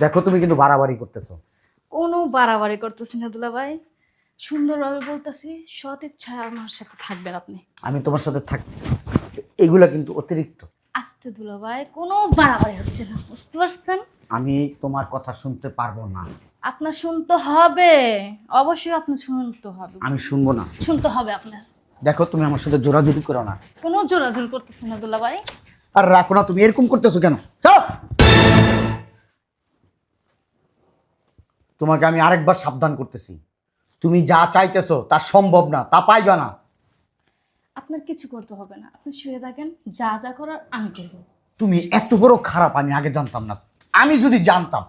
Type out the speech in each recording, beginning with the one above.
দেখো তুমি কিন্তু বাড়াবাড়ি করতেছো। কোনো বাড়াবাড়ি করতেছি না দুলাভাই, সুন্দরভাবে বলতেছি। সৎ ইচ্ছায় আমার সাথে থাকবেন আপনি। আমি তোমার সাথে থাক, এগুলা কিন্তু অতিরিক্ত। আস্তে দুলাভাই, কোনো বাড়াবাড়ি হচ্ছে না, বুঝতে পারছেন? আমি তোমার কথা শুনতে পারবো না। আপনার শুনতে হবে, অবশ্যই আপনার শুনতে হবে। আমি শুনবো না। শুনতে হবে আপনার। দেখো তুমি আমার সাথে জোরাজুরি করো না। কোনো জোরাজোর করতেছি না দুলাভাই। আর রাখো না, তুমি এরকম করতেছো কেন? চুপ! তোমাকে আমি আরেকবার সাবধান করতেছি, তুমি যা চাইতেছো তা সম্ভব না, তা পাইবা না। আপনার কিছু করতে হবে না, আপনি শুয়ে থাকেন, যা যা করার আমি করব। তুমি এত বড় খারাপ আমি আগে জানতাম না। আমি যদি জানতাম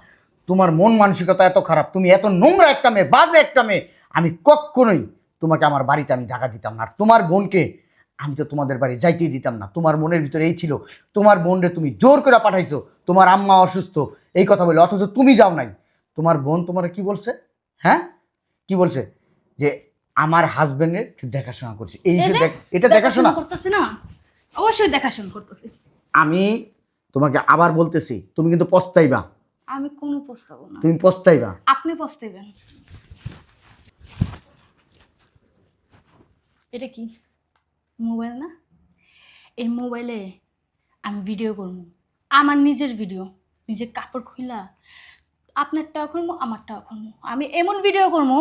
তোমার মন মানসিকতা এত খারাপ, তুমি এত নোংরা একটা মেয়ে, বাজে একটা মেয়ে, আমি কখনোই তোমাকে আমার বাড়িতে আমি জায়গা দিতাম না। আর তোমার বোনকে আমি তো তোমাদের বাড়ি যাইতেই দিতাম না। তোমার মনের ভিতরে এই ছিল, তোমার বোনরে তুমি জোর করে পাঠাইছো, তোমার আম্মা অসুস্থ এই কথা বলে, অথচ তুমি যাও নাই। তোমার বোন তোমার কি বলছে? হ্যাঁ, কি বলছে? যে আমার হাজবেন্ডের দেখাশোনা করছে। এই যে এটা দেখাশোনা করতেছি না, অবশ্যই দেখাশোনা করতেছি। আমি তোমাকে আবার বলতেছি, তুমি কিন্তু পস্তাইবা। আমি কোনো পস্তাবো না, তুমি পস্তাইবা। আপনি পস্তাইবেন। এটা কি মোবাইল না? এই মোবাইলে আমি ভিডিও করবো, আমার নিজের ভিডিও, নিজের কাপড় খুইলা আপনারটাও করবো, আমারটাও করবো। আমি এমন ভিডিও করবো,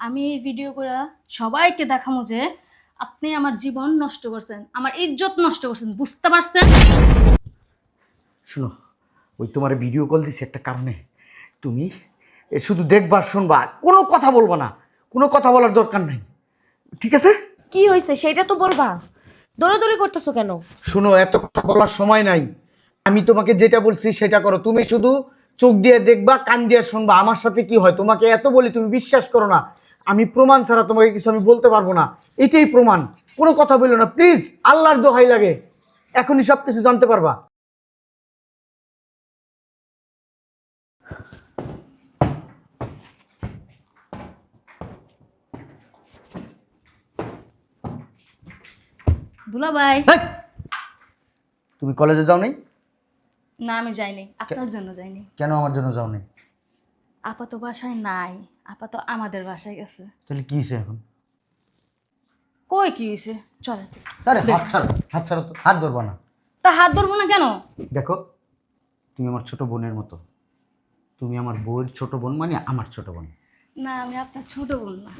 আমি এই ভিডিও করে সবাইকে দেখাবো যে আপনি আমার জীবন নষ্ট করছেন, আমার ইজ্জত নষ্ট করছেন, বুঝতে পারছেন? শুনো, ওই তোমার ভিডিও কল দিছি একটা কারণে। তুমি শুধু দেখবা, শুনবা, কোনো কথা বলবো না। কোনো কথা বলার দরকার নাই, ঠিক আছে? কি হয়েছে সেটা তো বলবা, দৌড়াদৌড়ি করতেছো কেন? শুনো, এত কথা বলার সময় নাই। আমি তোমাকে যেটা বলছি সেটা করো। তুমি শুধু চোখ দিয়ে দেখবা, কান দিয়ে শুনবা। আমার সাথে কি হয় তোমাকে এত বলি, তুমি বিশ্বাস করো না। আমি প্রমাণ ছাড়া তোমাকে কিছু আমি বলতে পারবো না। এটাই প্রমাণ। কোনো কথা বললো না প্লিজ, আল্লাহর দোহাই লাগে, এখনই সব কিছু জানতে পারবা। দুলাভাই, হেই! তুমি কলেজে যাও নাই? না আমি যাইনি, আপনার জন্য যাইনি। কেন আমার জন্য যাও নাই? আপাতত বাসায় নাই, আপাতত আমাদের বাসায় গেছে। তাহলে কি হয়েছে এখন? কই কি হয়েছে? চলে। আরে হাত ছাড়ো, হাত ছাড়ো তো, হাত ধরবা না। তা হাত ধরবো না কেন? দেখো, তুমি আমার ছোট বোনের মতো। তুমি আমার বউয়ের ছোট বোন, মানে আমার ছোট বোন। না আমি আপনার ছোট বোন না,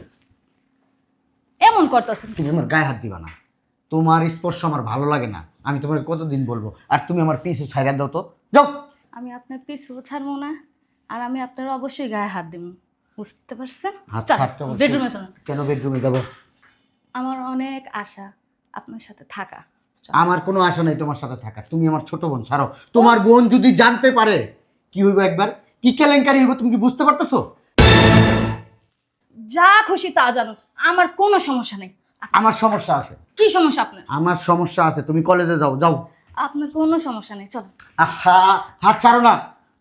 এমন করতেছেন। তুমি আমার গায়ে হাত দিবা না। তোমার স্পর্শ আমার ভালো লাগে না। আমি তোমাকে কতদিন বলবো? আর তুমি আমার পিছু ছাইড়া দাও তো, যাও। আমি আপনার পিছু ছাড়বো না, আর আমি আপনার অবশ্যই গায়ে হাত দিব, বুঝতে পারছেন? হাত চল, ছাড়তে বলছি। বেডরুমে চলুন। কেন বেডরুমে যাবো? আমার অনেক আশা আপনার সাথে থাকা। চল। আমার কোনো আশা নেই তোমার সাথে থাকার। তুমি আমার ছোট বোন, ছাড়ো। তোমার বোন যদি জানতে পারে কি হইব একবার, কি কেলেঙ্কারি হইব, তুমি কি বুঝতে পারতেছো? যা খুশি তা জানো, আমার কোনো সমস্যা নেই। আমার সমস্যা আছে। কি সমস্যা আপনার? আমার সমস্যা আছে। তুমি কলেজে যাও, যাও। আপনার কোনো সমস্যা নেই, চল। আহা, হাত ছাড়ো না।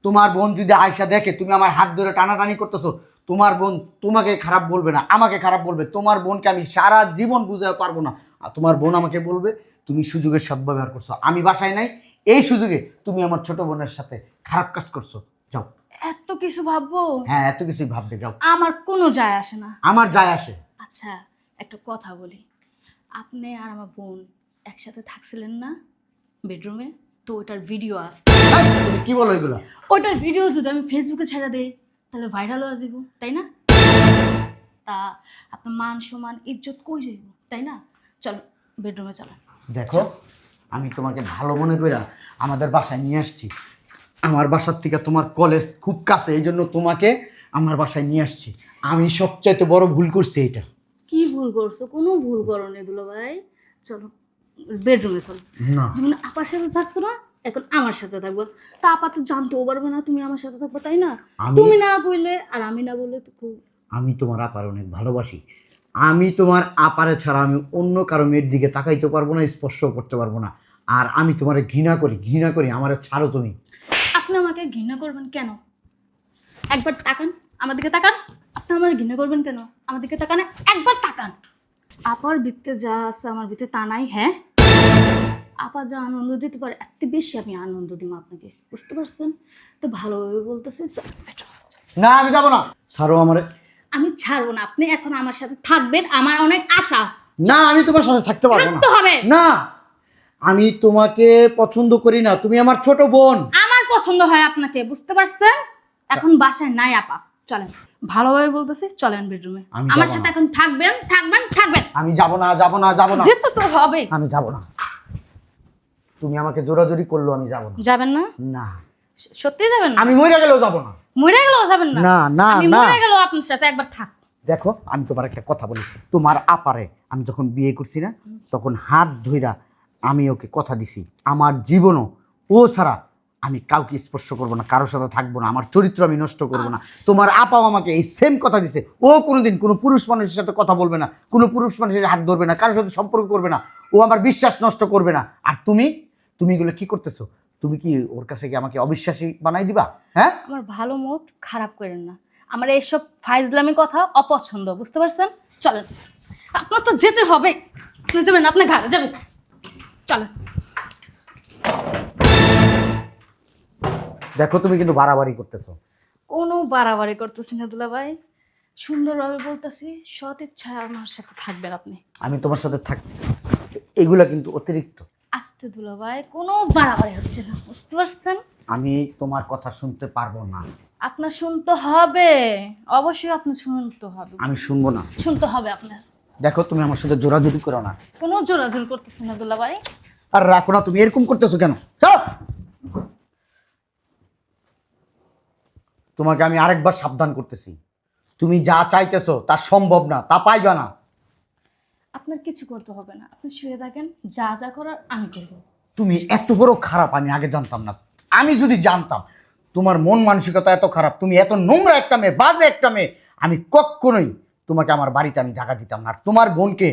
তোমার বোন যদি আয়সা দেখে তুমি আমার হাত ধরে টানাটানি করতেছো, তোমার বোন তোমাকে খারাপ বলবে না, আমাকে খারাপ বলবে। তোমার বোনকে আমি সারা জীবন বুঝাতে পারবো না। আর তোমার বোন আমাকে বলবে তুমি সুযোগের সদ্ব্যবহার করছো। আমি বাসায় নাই, এই সুযোগে তুমি আমার ছোট বোনের সাথে খারাপ কাজ করছো। যাও। এত কিছু ভাববো? হ্যাঁ, এত কিছুই ভাববে, যাও। আমার কোনো যায় আসে না। আমার যায় আসে। আচ্ছা, একটা কথা বলি, আপনি আর আমার বোন একসাথে থাকছিলেন না বেডরুমে? তো ওইটার ভিডিও আছে। এই, তুমি কি বলো এগুলো? ওইটার ভিডিও যদি আমি ফেসবুকে ছেড়ে দেই তাহলে ভাইরাল হয়ে যাব, তাই না? তা আপনার মান সম্মান ইজ্জত কই যাইব, তাই না? চল বেডরুমে চলো। দেখো, আমি তোমাকে ভালো মনে কইরা আমাদের বাসায় নিয়ে আসছি। আমার বাসার থেকে তোমার কলেজ খুব কাছে, এই জন্য তোমাকে আমার বাসায় নিয়ে আসছি। আমি সবচাইতে বড় ভুল করছি এইটা। কি ভুল করছো? কোনো ভুল করো নি দুলো ভাই, চলো বেডরুমে চলো। না, যেমন আপার সাথে থাকছো না, এখন আমার সাথে থাকবো। তা আপা তো জানতেও পারবে না তুমি আমার সাথে থাকবো, তাই না? তুমি না কইলে আর আমি না বললে তো আমি তোমার আপার অনেক ভালোবাসি। আমি তোমার আপারে ছাড়া আমি অন্য কারো মেয়ের দিকে তাকাইতে পারবো না, স্পর্শও করতে পারবো না। আর আমি তোমার ঘৃণা করি, ঘৃণা করি। আমার ছাড়ো তুমি। আপনি আমাকে ঘৃণা করবেন কেন? একবার তাকান আমার দিকে, তাকান। আপনি আমার ঘৃণা করবেন কেন? আমার দিকে তাকান, একবার তাকান। আপার ভিতরে যা আছে আমার ভিতরে তা নাই? হ্যাঁ, আপা যা আনন্দ দিতে পারে এত বেশি আমি আনন্দ দিব আপনাকে, বুঝতে পারছেন? তো ভালোভাবে বলতেছি, চল বেটা, চল। না আমি যাবো না, ছাড়ো আমারে। আমি ছাড়বো না, আপনি এখন আমার সাথে থাকবেন, আমার অনেক আশা। না আমি তোমার সাথে থাকতে পারবো না। থাকতে হবে। না আমি তোমাকে পছন্দ করি না, তুমি আমার ছোট বোন। আমার পছন্দ হয় আপনাকে, বুঝতে পারছেন? এখন বাসায় নাই আপা, চলেন। ভালোভাবে বলতেছি, চলেন বেডরুমে। আমি আমার যাবো সাথে না। এখন থাকবেন, থাকবেন, থাকবেন। আমি যাবো না, যাবো না, যাবো না, যেতে তো হবে। আমি যাবো না। তুমি আমাকে জোরাজোরি করলো, আমি যাবো না। যাবেন না? না সত্যি যাবেন না? আমি মরে গেলেও যাবো না। মরে গেলেও যাবেন না? না, না, আমি না। মরে গেলেও আপনার সাথে একবার থাক। দেখো আমি তোমার একটা কথা বলি, তোমার আপারে আমি যখন বিয়ে করছি না, তখন হাত ধইরা আমি ওকে কথা দিছি আমার জীবনও ও ছাড়া আমি কাউকে স্পর্শ করবো না, কারোর সাথে থাকবো না, আমার চরিত্র আমি নষ্ট করবো না। তোমার আপাও আমাকে এই সেম কথা দিছে, ও কোনোদিন কোনো পুরুষ মানুষের সাথে কথা বলবে না, কোনো পুরুষ মানুষের হাত ধরবে না, কারোর সাথে সম্পর্ক করবে না, ও আমার বিশ্বাস নষ্ট করবে না। আর তুমি তুমি এগুলো কি করতেছো? তুমি কি ওর কাছে কি আমাকে অবিশ্বাসী বানাই দিবা? হ্যাঁ, আমার ভালো মুড খারাপ করেন না, আমার এইসব ফাইজলামি কথা অপছন্দ, বুঝতে পারছেন? চলেন, আপনার তো যেতে হবে। আপনি যাবেন, আপনি ঘরে যাবেন, চলেন। দেখো তুমি কিন্তু বাড়াবাড়ি করতেছো। কোনো বাড়াবাড়ি করতেছি না দুলা ভাই, সুন্দরভাবে বলতেছি, সৎ ইচ্ছায় আমার সাথে থাকবেন আপনি। আমি তোমার সাথে থাক, এগুলা কিন্তু অতিরিক্ত। আস্তে দুলা ভাই, কোনো বাড়াবাড়ি হচ্ছে না, বুঝতে পারছেন? আমি তোমার কথা শুনতে পারবো না। আপনার শুনতে হবে, অবশ্যই আপনার শুনতে হবে। আমি শুনবো না। শুনতে হবে আপনার। দেখো তুমি আমার সাথে জোরাজুরি করো না। কোনো জোরাজোর করতেছি না দুলা ভাই। আর রাখো না, তুমি এরকম করতেছো কেন? চুপ! তোমাকে আমি আরেকবার সাবধান করতেছি, তুমি যা চাইতেছো তা সম্ভব না, তা পাইবা না। আপনার কিছু করতে হবে না, আপনি শুয়ে থাকেন, যা যা করার আমি করবো। তুমি এত বড় খারাপ আমি আগে জানতাম না। আমি যদি জানতাম তোমার মন মানসিকতা এত খারাপ, তুমি এত নোংরা একটা মেয়ে, বাজে একটা মেয়ে, আমি কখনোই তোমাকে আমার বাড়িতে আমি জায়গা দিতাম না। আর তোমার বোনকে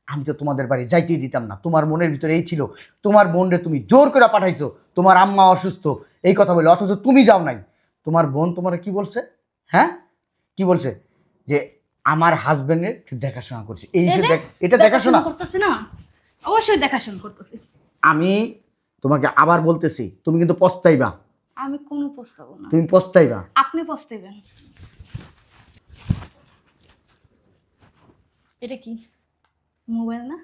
আমি তো তোমাদের বাড়ি যাইতেই দিতাম না। তোমার মনের ভিতরে এই ছিল, তোমার বোনরে তুমি জোর করে পাঠাইছো, তোমার আম্মা অসুস্থ এই কথা বলে, অথচ তুমি যাও নাই। তোমার বোন তোমার কি বলছে? হ্যাঁ, কি বলছে? যে আমার হাজবেন্ডের দেখাশোনা করছে, এই এই যে যে এটা দেখাশোনা। করতেছি না, অবশ্যই দেখাশোনা করতেছি। আমি তোমাকে আবার বলতেছি, তুমি কিন্তু পস্তাইবা। আমি কোনো পস্তাবো না, তুমি পস্তাইবা। আপনি পস্তাইবেন। এটা কি মোবাইল না?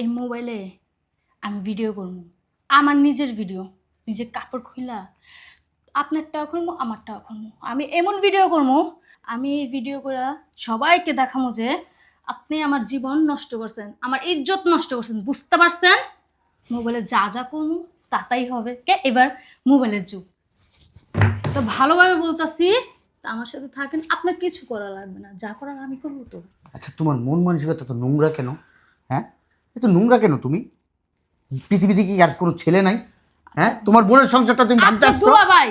এই মোবাইলে আমি ভিডিও করবো, আমার নিজের ভিডিও, নিজের কাপড় খুইলা আপনারটাও করবো, আমারটাও করবো। আমি এমন ভিডিও করবো, আমি এই ভিডিও করে সবাইকে দেখাবো যে আপনি আমার জীবন নষ্ট করছেন, আমার ইজ্জত নষ্ট করছেন, বুঝতে পারছেন? মোবাইলে যা যা করবো তাই হবে। কে এবার মোবাইলের যুগ, তো ভালোভাবে বলতেছি, আমার সাথে থাকেন, আপনার কিছু করা লাগবে না, যা করার আমি করবো। তো আচ্ছা তোমার মন মানসিকতা তো নোংরা কেন? হ্যাঁ, এত নোংরা কেন তুমি? পৃথিবীতে কি আর কোনো ছেলে নাই? হ্যাঁ, তোমার বোনের সংসারটা তুমি ভাঙতে আচ্ছা আসছো? দুলা ভাই,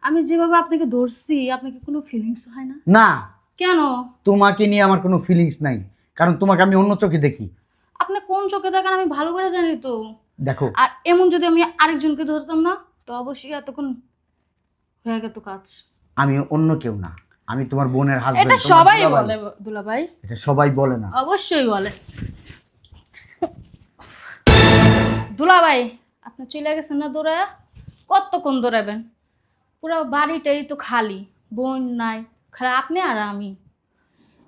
আমি যেভাবে আপনাকে ধরছি, আপনাকে কোনো ফিলিংস হয় না না, কেন? তোমাকে নিয়ে আমার কোনো ফিলিংস নাই, কারণ তোমাকে আমি অন্য চোখে দেখি। আপনি কোন চোখে দেখেন আমি ভালো করে জানি তো। দেখো আর এমন যদি আমি আরেকজনকে ধরতাম না, তো অবশ্যই এতক্ষণ হয়ে গেত কাজ। আমি অন্য কেউ না, আমি তোমার বোনের হাজবেন্ড। এটা সবাই বলে দুলা ভাই, এটা সবাই বলে না। অবশ্যই বলে। দুলা ভাই আপনি চলে গেছেন না দৌড়ায়, কতক্ষণ দৌড়াবেন? পুরো বাড়িটাই তো খালি, বোন নাই, খালি আপনি আর আমি।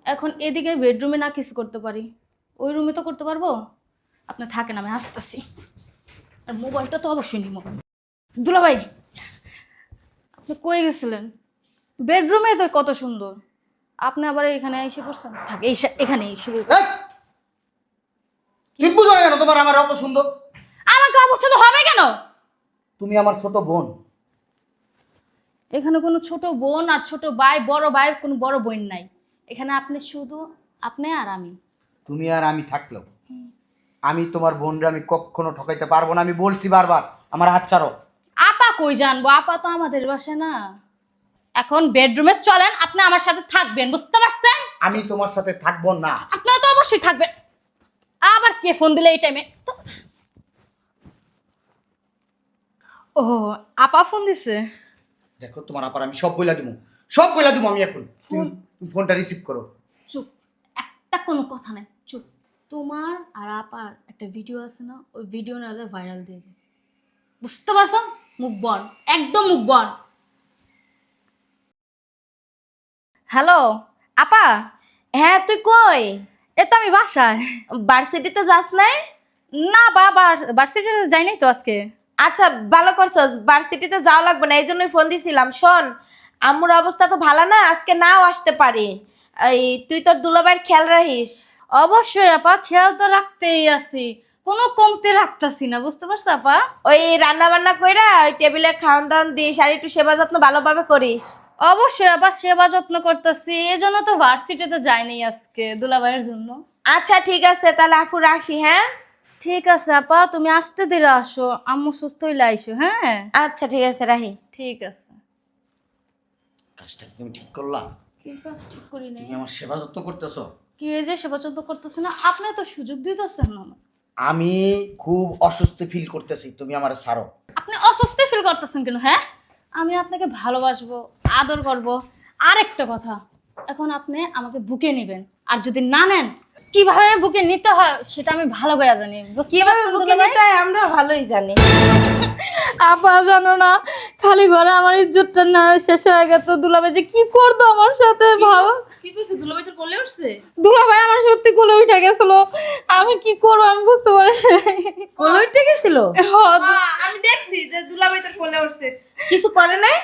এখন এদিকে বেডরুমে না কিছু করতে পারি, ওই রুমে তো করতে পারবো। আপনি থাকেন, আমি আসতেছি। আর মোবাইলটা তো অবশ্যই নিব। দুলা ভাই আপনি কই গেছিলেন? বেডরুমে তো কত সুন্দর, আপনি আবার এখানে এসে পড়ছেন। থাক এখানে শুরু। এই! ঠিক বুঝো না কেন তোমার আমার অপছন্দ? আমাকে অপছন্দ হবে কেন? তুমি আমার ছোট বোন। এখানে কোনো ছোট বোন আর ছোট ভাই, বড় ভাই কোনো বড় বোন নাই। এখানে আপনি শুধু আপনি আর আমি। তুমি আর আমি থাকলেও আমি তোমার বোনরে আমি কখনো ঠকাইতে পারবো না, আমি বলছি বারবার। আমার হাত ছাড়ো। আপা কই জানবো, আপা তো আমাদের বাসায় না। এখন বেডরুমে চলেন, আপনি আমার সাথে থাকবেন, বুঝতে পারছেন? আমি তোমার সাথে থাকবো না। আপনিও তো অবশ্যই থাকবেন। আবার কে ফোন দিলে এই টাইমে? ও আপা ফোন দিছে। দেখো তোমার আপার আমি সব বইলা দিব, সব বইলা দিব আমি এখন। তুমি ফোনটা রিসিভ করো। চুপ, একটা কোনো কথা নাই, চুপ। তোমার আর আপার একটা ভিডিও আছে না, ওই ভিডিও নাহলে ভাইরাল দিয়ে দিই। বুঝতে পারছো? মুখ বন, একদম মুখ বন। হ্যালো আপা। হ্যাঁ তুই কই? এ তো আমি বাসায়। ভার্সিটিতে যাস নাই? না বাবা, ভার্সিটিতে যাই নাই তো আজকে। আচ্ছা ভালো করছস, ভার্সিটিতে যাওয়া লাগবে না, এই জন্যই ফোন দিছিলাম। শোন, আম্মুর অবস্থা তো ভালো না, আজকে নাও আসতে পারি। এই তুই তোর দুলাভাইয়ের খেয়াল রাখিস। অবশ্যই আপা, খেয়াল তো রাখতেই আছি, কোনো কমতে রাখতাছি না, বুঝতে পারছো আপা? ওই রান্না বান্না কইরা ওই টেবিলে খাওয়ান দাওয়ান দিস, আর একটু সেবা যত্ন ভালোভাবে করিস। অবশ্যই আপা, সেবা যত্ন করতেছি, এজন্য তো ভার্সিটিতে যাইনি আজকে দুলাভাইয়ের জন্য। আচ্ছা ঠিক আছে, তাহলে আপু রাখি। হ্যাঁ ঠিক আছে আপা, তুমি আস্তে ধীরে আসো, আম্মু সুস্থ হইলে আইসো। হ্যাঁ আচ্ছা ঠিক আছে, রাখি। ঠিক আছে। কাজটা কি তুমি ঠিক করলা? কি কাজ ঠিক করি নাই? তুমি আমার সেবা যত্ন করতেছো। কি এই যে সেবা যত্ন করতেছে না, আপনি তো সুযোগ দিতেছেন না আমাকে। আমি খুব অস্বস্তি ফিল করতেছি, তুমি আমার ছাড়ো। আপনি অস্বস্তি ফিল করতেছেন কেন? হ্যাঁ, আমি আপনাকে ভালোবাসবো, আদর করব। আর একটা কথা, এখন আপনি আমাকে বুকে নেবেন, আর যদি না নেন কিভাবে বুকে নিতে হয় সেটা আমি ভালো করে জানি। বুঝতে কিভাবে পারছেন বুকে দুলাভাই? নিতে হয় আমরা ভালোই জানি। আপা জানো না, খালি ঘরে আমার ইজ্জতটা না শেষ হয়ে গেছে। দুলাভাই যে কি করতো আমার সাথে, ভালো কি করছিস? দুলাভাই তোর কোলে উঠছে? দুলাভাই আমার সত্যি কোলে উঠে গেছিল, আমি কি করবো আমি বুঝতে পারি নাই। কোলে উঠে গেছিল? আমি দেখছি যে দুলাভাই তোর কোলে উঠছে। কিছু করে নাই?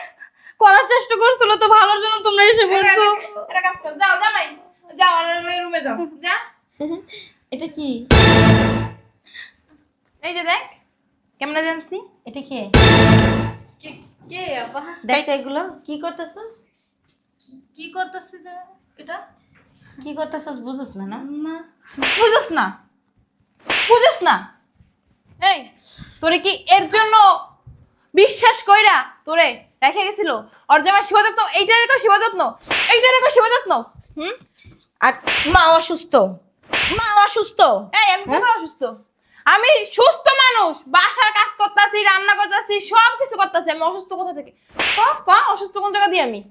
করার চেষ্টা করছিল তো, ভালোর জন্য তোমরা এসে বলছো। এটা কাজ কর, যাও জামাই, যাও আর রুমে যাও, যা। এটা কি? এই যে দেখ কেমনে জানছি। এটা কি? কে আপা? দেখ তো এগুলো কি করতেছস? কি করতেছে যে এটা? কি করতেছস বুঝছ না? না না বুঝোস না, বুঝোস না। এই তোরে কি এর জন্য বিশ্বাস কইরা তোরে রেখে গেছিল? ওর জামাই শিবা যত্ন, এইটা রেখো শিবা যত্ন, এইটা রেখো শিবা যত্ন। আর মা অসুস্থ, মা অসুস্থ। এই আমি কোথায় অসুস্থ? আমি সুস্থ মানুষ, বাসার কাজ করতেছি, রান্না করতেছি, সব কিছু করতেছি। আমি অসুস্থ কোথা থেকে? অসুস্থ কোন জায়গা দিয়ে আমি?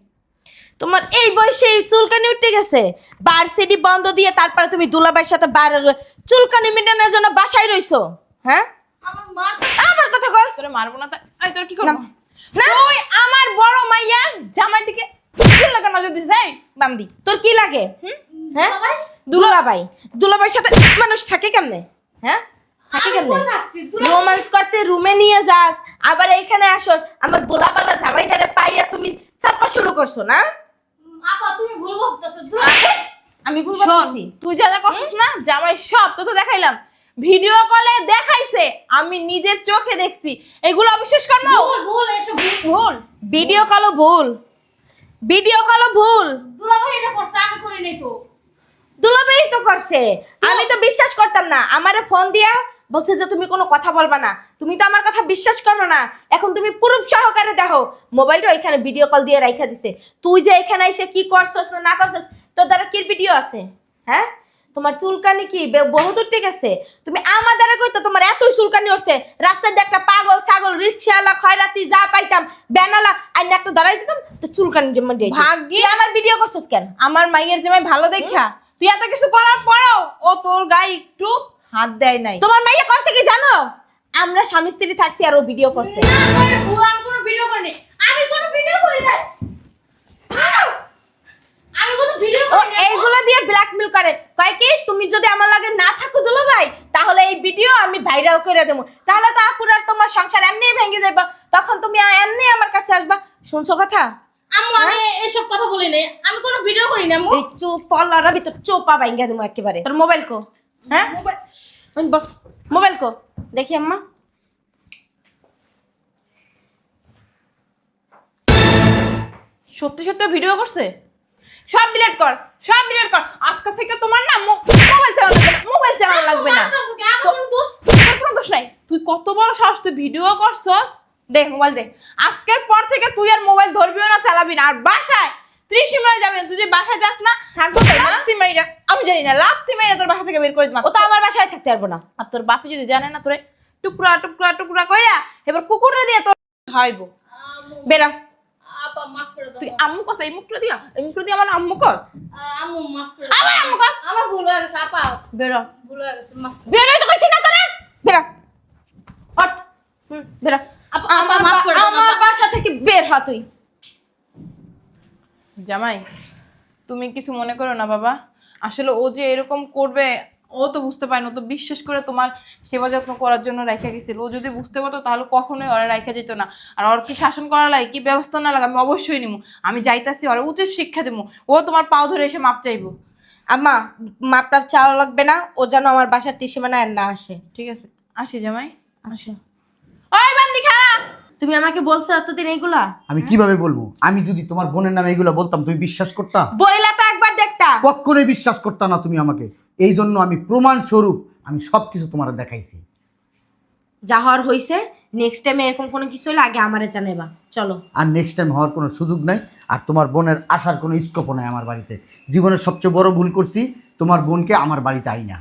তোমার এই বয়সে এই চুলকানি উঠে গেছে, ভার্সিটি বন্ধ দিয়ে তারপরে তুমি দুলাভাইয়ের সাথে চুলকানি মিটানোর জন্য বাসায় রইছো। হ্যাঁ আমার মার আমার কথা কস। তোরে মারবো না তাই? এই তোর কি করব? তুই আমার বড় মাইয়া জামাই দিকে কি লাগে নজর দিস? এই বান্দি, তোর কি লাগে? হ্যাঁ দুলাভাই, দুলাভাই, দুলাভাইয়ের সাথে মানুষ থাকে কেমনে? হ্যাঁ থাকে কেমনে? রোমান্স করতে রুমে নিয়ে যাস, আবার এইখানে আসোস, আমার বোলাপালা জামাইটারে পাইয়া তুমি চাপা শুরু করছো না? আপা তুমি ভুল ভাবতেছো। আমি ভুল শোন, বলতেছি? তুই যা যা করছিস না, জামাই সব তো দেখাইলাম, ভিডিও কলে দেখাইছে, আমি নিজের চোখে দেখছি। এগুলো অবিশ্বাস করবো? ভুল ভুল এসব ভুল। ভিডিও কলও ভুল, ভিডিও কলও ভুল। দুলাভাই এটা করছে, আমি করি নাই তো। দুলাভাই তো করছে, আমি তো বিশ্বাস করতাম না। আমারে ফোন দিয়া বলছে যে তুমি কোনো কথা বলবা না, তুমি তো আমার কথা বিশ্বাস করো না। এখন তুমি প্রুফ সহকারে দেখো, মোবাইলটা ওইখানে ভিডিও কল দিয়ে রাইখা দিছে। তুই যে এখানে এসে কি করছস না করছস, তোর দ্বারা কি ভিডিও আছে? হ্যাঁ তোমার চুলকানি কি বহুদূর ঠিক আছে? তুমি আমার দ্বারা কইতো তোমার এতই চুলকানি হচ্ছে, রাস্তায় দিয়ে একটা পাগল ছাগল রিক্সাওয়ালা খয়রাতি যা পাইতাম বেনালা আইনা একটা ধরাই দিতাম, তো চুলকানি ভাগ্যি আমার ভিডিও করছস কেন? আমার মাইয়ের জামাই ভালো দেখা তুই এত কিছু করার পরেও ও তোর গায়ে একটু হাত দেয় নাই। তোমার মাইয়া করছে কি জানো? আমরা স্বামী স্ত্রী থাকছি আর ও ভিডিও করছে। না করে ভুল, আমি কোনো ভিডিও করি নাই। আমি কোনো ভিডিও করি নাই। আমি কোনো ভিডিও ও করি নাই। এইগুলো দিয়ে ব্ল্যাকমেল করে, কয় কি তুমি যদি আমার লাগে না থাকো দুলাভাই, তাহলে এই ভিডিও আমি ভাইরাল করে দেবো, তাহলে তো আপুর আর তোমার সংসার এমনিই ভেঙে যাবে, তখন তুমি এমনি আমার কাছে আসবা। শুনছো কথা? আম্মু আমি এসব কথা বলি নাই, আমি কোনো ভিডিও করি না আম্মু। এই চুপ পলার ভিতর চোপা ভাঙা দেবো একেবারে। তোর মোবাইল কো? হ্যাঁ মোবাইল কো দেখি আম্মা। সত্যি সত্যি ভিডিও করছে? সব ডিলিট কর, সব ডিলিট কর। আজকে থেকে তোমার না মোবাইল চালানো লাগবে না, মোবাইল চালানো লাগবে না। মারতাছো কি? আমার কোনো দোষ তোর কোনো দোষ নাই। তুই কত বড় সাহস, তুই ভিডিও করছস? দে মোবাইল দে। আজকের পর থেকে তুই আর মোবাইল ধরবিও না, চালাবি না। আর বাসায় ত্রিসীমায় যাবেন, তুই যে বাসায় যাস না, থাকবো তাই না? লাত্তি মাইরা, আমি জানি না, লাত্তি মাইরা তোর বাসা থেকে বের করে দিমা। ও তো আমার বাসায় থাকতে পারবো না। আর তোর বাপি যদি জানে না, তোরে টুকরা টুকরা টুকরা কইরা এবার কুকুরে দিয়ে তোর খাইবো। আম্মু, বেরা আপা আপা মাফ করে দাও তুই আম্মু কস, এই মুখটা দিয়া, এই মুখটা দিয়ে আমার আম্মু কস। আম্মু মাফ করে আমার আম্মু কস। আমার ভুল হয়ে গেছে আপা, বেরো ভুল হয়ে গেছে মাফ বেরোই তো কইছি না তোরা, বেরো হট, বেরো। আপা মাফ করে দাও আমার বাসা থেকে বের হ তুই। জামাই, তুমি কিছু মনে করো না বাবা। আসলে ও যে এরকম করবে ও তো বুঝতে পারে না, ও তো বিশ্বাস করে তোমার সেবা যত্ন করার জন্য রাখা গেছিল। ও যদি বুঝতে পারতো তাহলে কখনোই ওরা রাখা যেত না। আর ওর কি শাসন করা লাগে, কি ব্যবস্থা না লাগে, আমি অবশ্যই নিবো। আমি যাইতাছি, ওর উচিত শিক্ষা দেবো। ও তোমার পাও ধরে এসে মাপ চাইবো। আম্মা মাপটা চাওয়া লাগবে না, ও যেন আমার বাসার ত্রিসীমানায় আর না আসে। ঠিক আছে, আসি জামাই। আচ্ছা ওই বান্দি খাড়া। তুমি আমাকে বলছো এতদিন এইগুলা, আমি কিভাবে বলবো? আমি যদি তোমার বোনের নামে এইগুলো বলতাম তুমি বিশ্বাস করতা? বইলা তো একবার দেখতা। কখনোই বিশ্বাস করতা না তুমি আমাকে। এই জন্য আমি প্রমাণ স্বরূপ আমি সবকিছু তোমার দেখাইছি। যা হওয়ার হইছে, নেক্সট টাইম এরকম কোনো কিছু হলে আগে আমারে জানাইবা। চলো। আর নেক্সট টাইম হওয়ার কোনো সুযোগ নাই। আর তোমার বোনের আসার কোনো স্কোপও নাই আমার বাড়িতে। জীবনের সবচেয়ে বড় ভুল করছি, তোমার বোনকে আমার বাড়িতে আই না।